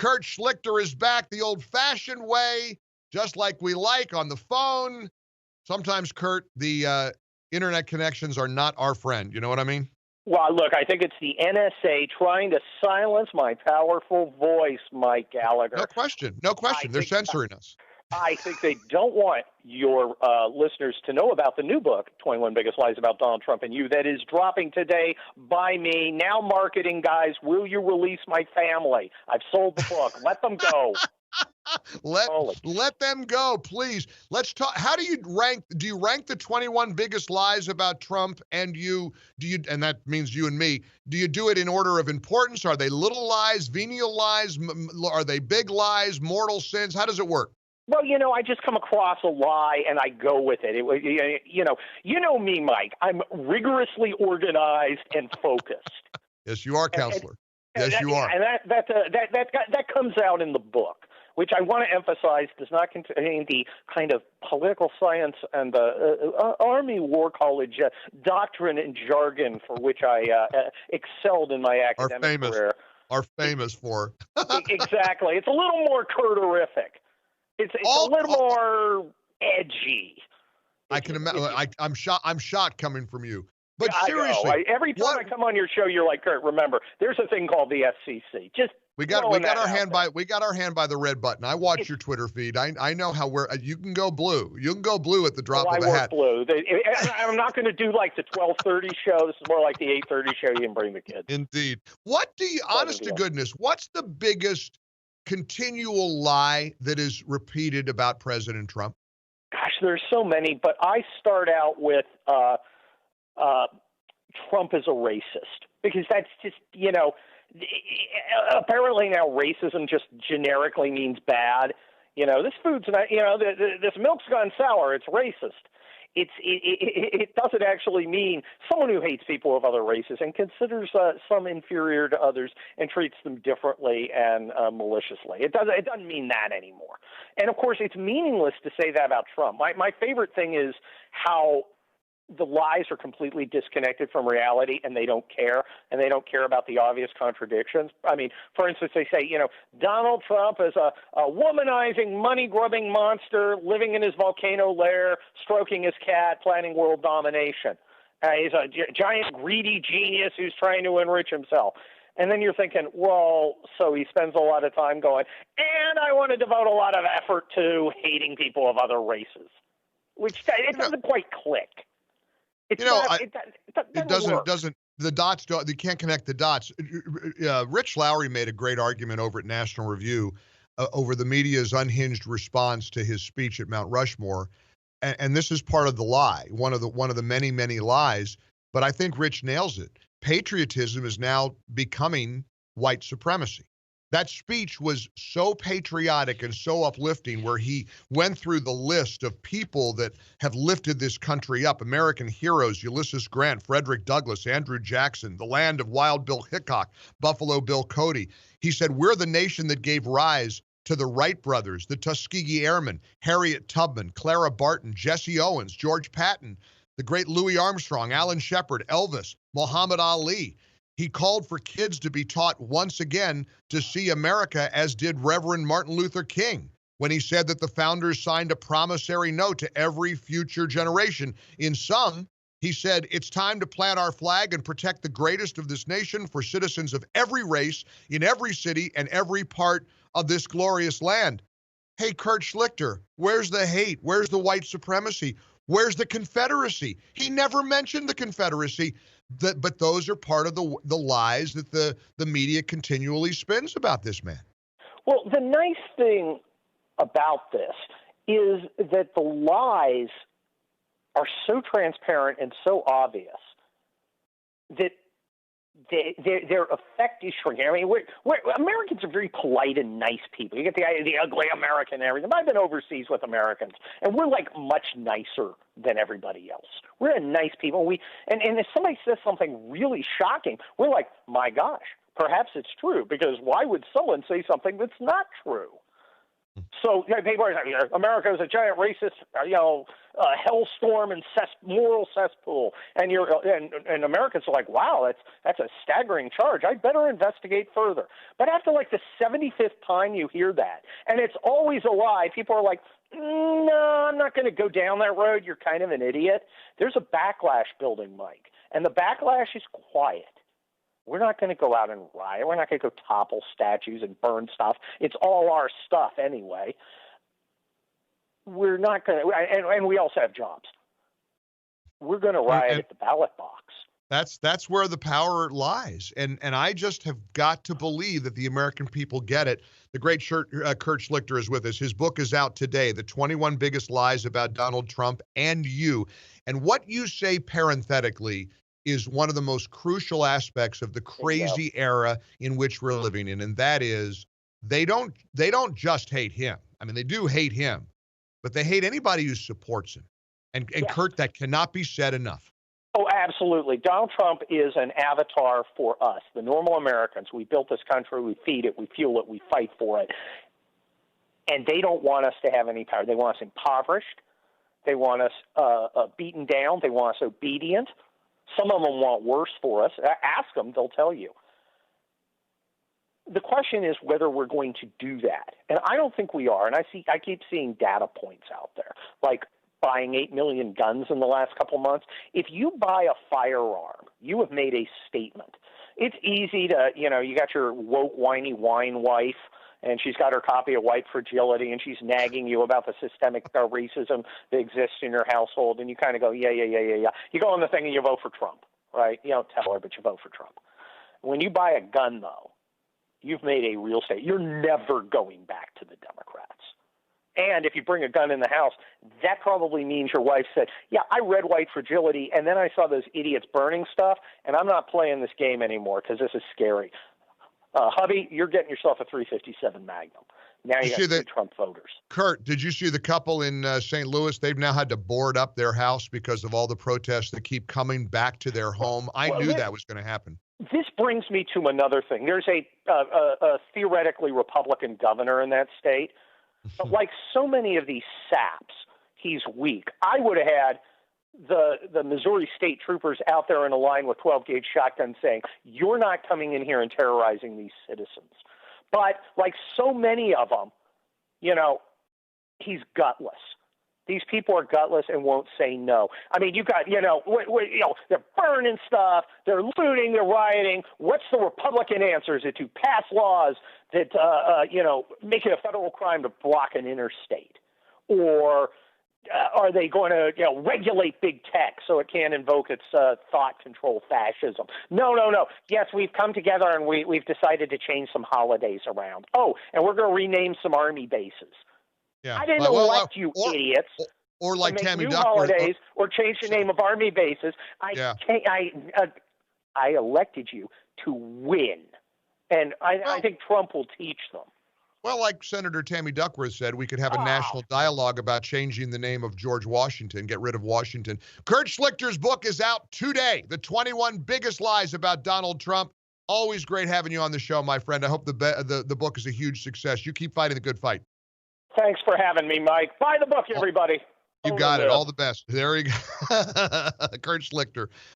Kurt Schlichter is back the old-fashioned way, just like we like on the phone. Sometimes, Kurt, the internet connections are not our friend. You know what I mean? Well, look, I think it's the NSA trying to silence my powerful voice, Mike Gallagher. No question. No question. They're censoring us. I think they don't want your listeners to know about the new book, 21 Biggest Lies About Donald Trump and You, that is dropping today by me. Now marketing, guys, will you release my family? I've sold the book. Let them go. Let them go, please. Let's talk. How do you rank the 21 biggest lies about Trump and you? And that means you and me. Do you do it in order of importance? Are they little lies, venial lies? Are they big lies, mortal sins? How does it work? Well, I just come across a lie and I go with it. You know me, Mike. I'm rigorously organized and focused. Yes, you are, counselor. Yes, you are. And that comes out in the book, which I want to emphasize does not contain the kind of political science and the Army War College doctrine and jargon for which I excelled in my academic career. Are famous for. Exactly. It's a little more Kurterific. It's a little more edgy. I can imagine. I'm shocked coming from you. But seriously, every time I come on your show, you're like, Kurt, remember, there's a thing called the FCC. We got our hand by the red button. I watch your Twitter feed. I know how you can go blue. You can go blue at the drop of a hat. Blue. I'm not going to do like the 12:30 show. This is more like the 8:30 show. You can bring the kids. Indeed. Honest to goodness, what's the biggest continual lie that is repeated about President Trump? Gosh, there's so many, but I start out with Trump is a racist, because that's just, apparently now racism just generically means bad. This food's not, this milk's gone sour. It's racist. It doesn't actually mean someone who hates people of other races and considers some inferior to others and treats them differently and maliciously. It doesn't mean that anymore. And of course, it's meaningless to say that about Trump. My favorite thing is how the lies are completely disconnected from reality, and they don't care about the obvious contradictions. I mean, for instance, they say, Donald Trump is a womanizing, money-grubbing monster living in his volcano lair, stroking his cat, planning world domination. He's a giant greedy genius who's trying to enrich himself. And then you're thinking, well, so he spends a lot of time going, and I want to devote a lot of effort to hating people of other races, which it doesn't quite click. It doesn't. The dots don't. You can't connect the dots. Rich Lowry made a great argument over at National Review over the media's unhinged response to his speech at Mount Rushmore, and this is part of the lie. One of the many lies. But I think Rich nails it. Patriotism is now becoming white supremacy. That speech was so patriotic and so uplifting, where he went through the list of people that have lifted this country up, American heroes, Ulysses Grant, Frederick Douglass, Andrew Jackson, the land of Wild Bill Hickok, Buffalo Bill Cody. He said, we're the nation that gave rise to the Wright brothers, the Tuskegee Airmen, Harriet Tubman, Clara Barton, Jesse Owens, George Patton, the great Louis Armstrong, Alan Shepard, Elvis, Muhammad Ali. He called for kids to be taught once again to see America as did Reverend Martin Luther King when he said that the founders signed a promissory note to every future generation. In sum, he said, it's time to plant our flag and protect the greatest of this nation for citizens of every race, in every city, and every part of this glorious land. Hey, Kurt Schlichter, where's the hate? Where's the white supremacy? Where's the Confederacy? He never mentioned the Confederacy. But those are part of the lies that the media continually spins about this man. Well, the nice thing about this is that the lies are so transparent and so obvious that their effect is shrinking. I mean, Americans are very polite and nice people. You get the ugly American and everything. I've been overseas with Americans, and we're like much nicer than everybody else. We're nice people. And if somebody says something really shocking, we're like, my gosh, perhaps it's true, because why would someone say something that's not true? So people are saying America is a giant racist, hellstorm and moral cesspool, and and Americans are like, wow, that's a staggering charge. I'd better investigate further. But after like the 75th time you hear that, and it's always a lie, people are like, no, I'm not going to go down that road. You're kind of an idiot. There's a backlash building, Mike, and the backlash is quiet. We're not going to go out and riot. We're not going to go topple statues and burn stuff. It's all our stuff anyway. We're not going to, and we also have jobs. We're going to riot at the ballot box. That's where the power lies. And I just have got to believe that the American people get it. The great Kurt Schlichter is with us. His book is out today, The 21 Biggest Lies About Donald Trump and You. And what you say parenthetically is one of the most crucial aspects of the crazy era in which we're living in. And that is they don't just hate him. I mean, they do hate him, but they hate anybody who supports him. And Kurt, that cannot be said enough. Oh, absolutely. Donald Trump is an avatar for us, the normal Americans. We built this country, we feed it, we fuel it, we fight for it. And they don't want us to have any power. They want us impoverished. They want us beaten down. They want us obedient. Some of them want worse for us. Ask them, they'll tell you. The question is whether we're going to do that. And I don't think we are. And I keep seeing data points out there, like buying 8 million guns in the last couple months. If you buy a firearm, you have made a statement. It's easy to, you got your woke, whiny wine wife, and she's got her copy of White Fragility, and she's nagging you about the systemic racism that exists in your household, and you kind of go, yeah. You go on the thing and you vote for Trump, right? You don't tell her, but you vote for Trump. When you buy a gun, though, you've made a real statement. You're never going back to the Democrats. And if you bring a gun in the house, that probably means your wife said, yeah, I read White Fragility, and then I saw those idiots burning stuff, and I'm not playing this game anymore because this is scary. Hubby, you're getting yourself a .357 Magnum. Now you got two Trump voters. Kurt, did you see the couple in St. Louis? They've now had to board up their house because of all the protests that keep coming back to their home. I knew that was going to happen. This brings me to another thing. There's a theoretically Republican governor in that state. But like so many of these saps, he's weak. I would have had the Missouri state troopers out there in a line with 12-gauge shotguns saying, you're not coming in here and terrorizing these citizens. But like so many of them, he's gutless. These people are gutless and won't say no. I mean, you got, they're burning stuff, they're looting, they're rioting. What's the Republican answer? Is it to pass laws that, make it a federal crime to block an interstate? Or are they going to, regulate big tech so it can't invoke its thought control fascism? No. Yes, we've come together and we've decided to change some holidays around. Oh, and we're going to rename some Army bases. Yeah. I didn't elect you idiots. Or like Tammy new Duckworth. Holidays or change the name of Army bases. I elected you to win. And I think Trump will teach them. Well, like Senator Tammy Duckworth said, we could have a national dialogue about changing the name of George Washington, get rid of Washington. Kurt Schlichter's book is out today, The 21 Biggest Lies About Donald Trump. Always great having you on the show, my friend. I hope the book is a huge success. You keep fighting the good fight. Thanks for having me, Mike. Buy the book, everybody. You got it. All the best. There you go. Kurt Schlichter.